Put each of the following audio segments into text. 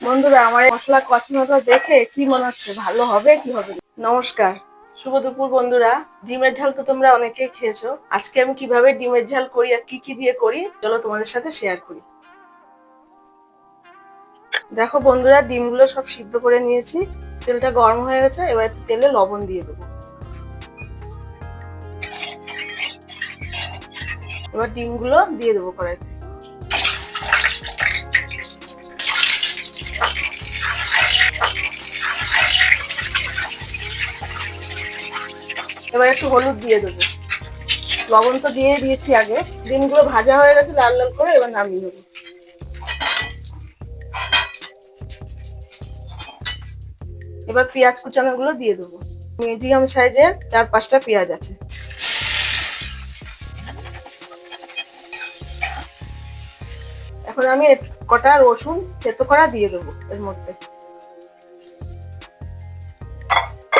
বন্ধুরা, আমার এই মশলা কষানোটা দেখে কি মনে হচ্ছে, ভালো হবে কি হবে না? নমস্কার, শুভ দুপুর বন্ধুরা। ডিমের ঝাল তো তোমরা অনেকেই খেয়েছো। আজকে আমি কিভাবে ডিমের ঝাল করি আর কি কি দিয়ে করি চলো তোমাদের সাথে শেয়ার করি। দেখো বন্ধুরা, ডিমগুলো সব সিদ্ধ করে নিয়েছি। তেলটা গরম হয়ে গেছে, এবার একটু তেলে লবণ দিয়ে দেবো। এবার ডিমগুলো দিয়ে দেবো কড়াইতে। এবার একটু হলুদ দিয়ে দেবো। লবণ তো দিয়ে দিয়েছি আগে। ডিমগুলো ভাজা হয়ে গেছে লাল লাল করে, এবার নামিয়ে দেবো। এবার পেঁয়াজ কুচানো গুলো দিয়ে দেবো। মিডিয়াম সাইজের 4-5টা পেঁয়াজ আছে। এখন আমি কটা রসুন থেতো করা দিয়ে দেবো এর মধ্যে।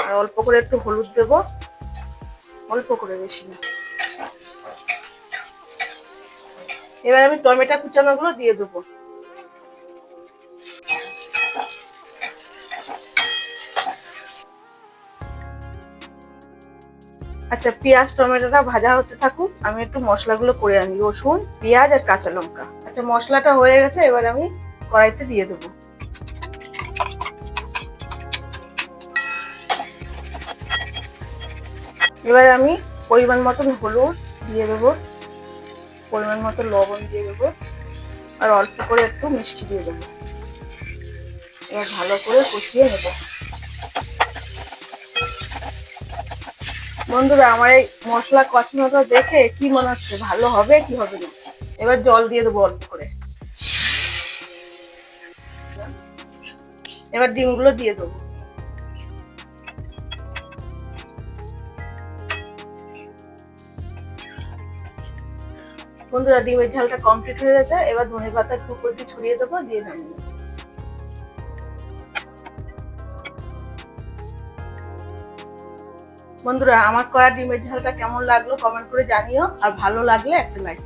আর অল্প করে একটু হলুদ দেবো, অল্প করে, বেশি না। এবার আমি টমেটো কুচানো গুলো দিয়ে দেবো। আচ্ছা, পেঁয়াজ টমেটোটা ভাজা হতে থাকুক, আমি একটু মশলাগুলো করে আনি। রসুন, পেঁয়াজ আর কাঁচা লঙ্কা। আচ্ছা, মশলাটা হয়ে গেছে, এবার আমি কড়াইতে দিয়ে দেবো। এবার আমি পরিমাণ মতন হলুদ দিয়ে দেবো, পরিমাণ মতো লবণ দিয়ে দেবো, আর অল্প করে একটু মিষ্টি দিয়ে দেবো। এবার ভালো করে কষিয়ে নেব। বন্ধুরা, আমার এই মশলা কষানোটা দেখে কি মনে হচ্ছে, ভালো হবে কি হবে না? এবার জল দিয়ে দেবো অল্প করে। এবার ডিমগুলো দিয়ে দেবো। বন্ধুরা, ডিমের ঝালটা কমপ্লিট হয়ে গেছে। এবার ধনেপাতা একটু উপর দিয়ে ছড়িয়ে দেবো, দিয়ে নামিয়ে দেবো। বন্ধুরা, আমার করা ডিমের ঝালটা কেমন লাগলো কমেন্ট করে জানিও, আর ভালো লাগলে একটা লাইক।